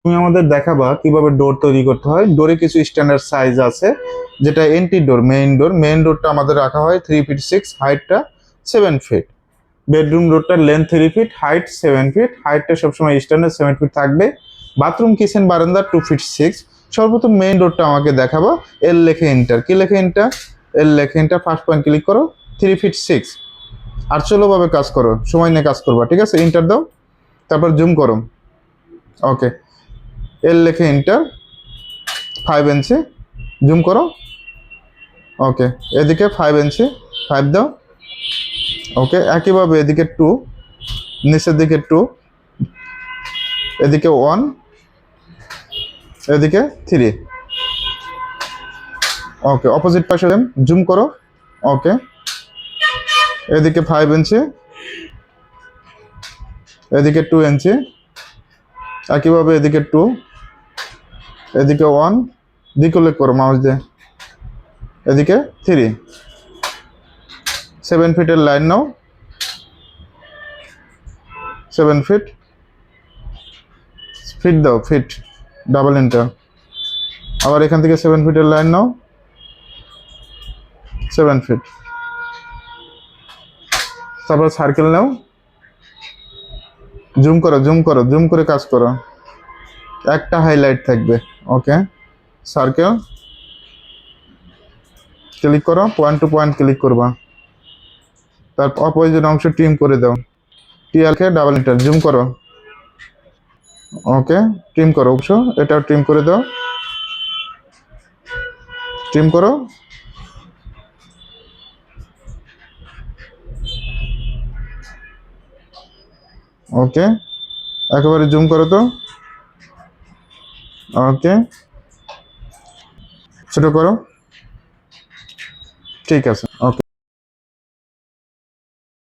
তুমি আমাদের দেখাবা কিভাবে ডোর তৈরি করতে হয়। ডোরে কিছু স্ট্যান্ডার্ড সাইজ আছে, যেটা এন্ট্রি ডোর, মেইন ডোরটা আমাদের রাখা হয় 3 ফিট 6, হাইটটা 7 ফিট। বেডরুম ডোরটার লেন্থ 3 ফিট, হাইট 7 ফিট, হাইটটা সবসময় স্ট্যান্ডার্ড 7 ফিট থাকবে। বাথরুম কিচেন বারান্দা 2 ফিট 6। সর্বপ্রথম মেইন ডোরটা আমাকে দেখাবো। এল লেখে এন্টার, কি লেখে এন্টার, এল লেখে এন্টার, ফার্স্ট পয়েন্ট ক্লিক করো, 3 ফিট 6। আর ভাবে কাজ করো, সময় নিয়ে কাজ করবা, ঠিক আছে। এন্টার দাও, তারপর জুম করো। ওকে, এল লেখে এন্টার, 5 ইঞ্চি, জুম করো। ওকে, এদিকে 5 ইঞ্চি, 5 দাও। ওকে, একইভাবে এদিকে 2, নিচের দিকে 2, এদিকে 1, এদিকে 3। ওকে, অপোজিট পাশে জুম করো। ওকে, এদিকে 5 ইঞ্চি, এদিকে 2 ইঞ্চি, একইভাবে এদিকে 2, এদিকে 1, দিকে উল্লেখ করো মাউস দিয়ে, এদিকে 3। 7 ফিটের লাইন নাও, 7 ফিট, ফিট দাও, ফিট, ডাবল এন্টার। আবার এখান থেকে 7 ফিটের লাইন নাও, 7 ফিট, তারপর সার্কেল নাও, জুম করো, জুম করে কাজ করো, একটা হাইলাইট থাকবে। ওকে, সার্কেল ক্লিক করো, পয়েন্ট টু পয়েন্ট ক্লিক করবা, তার অপোজিট অংশ ট্রিম করে দাও, টিয়ালকে ডাবল এন্টার, জুম করো। ওকে, ট্রিম করো অংশ, এটাও ট্রিম করে দাও, ট্রিম করো। ওকে, একেবারে জুম করো তো। ওকে, ছোট করো, ঠিক আছে। ওকে।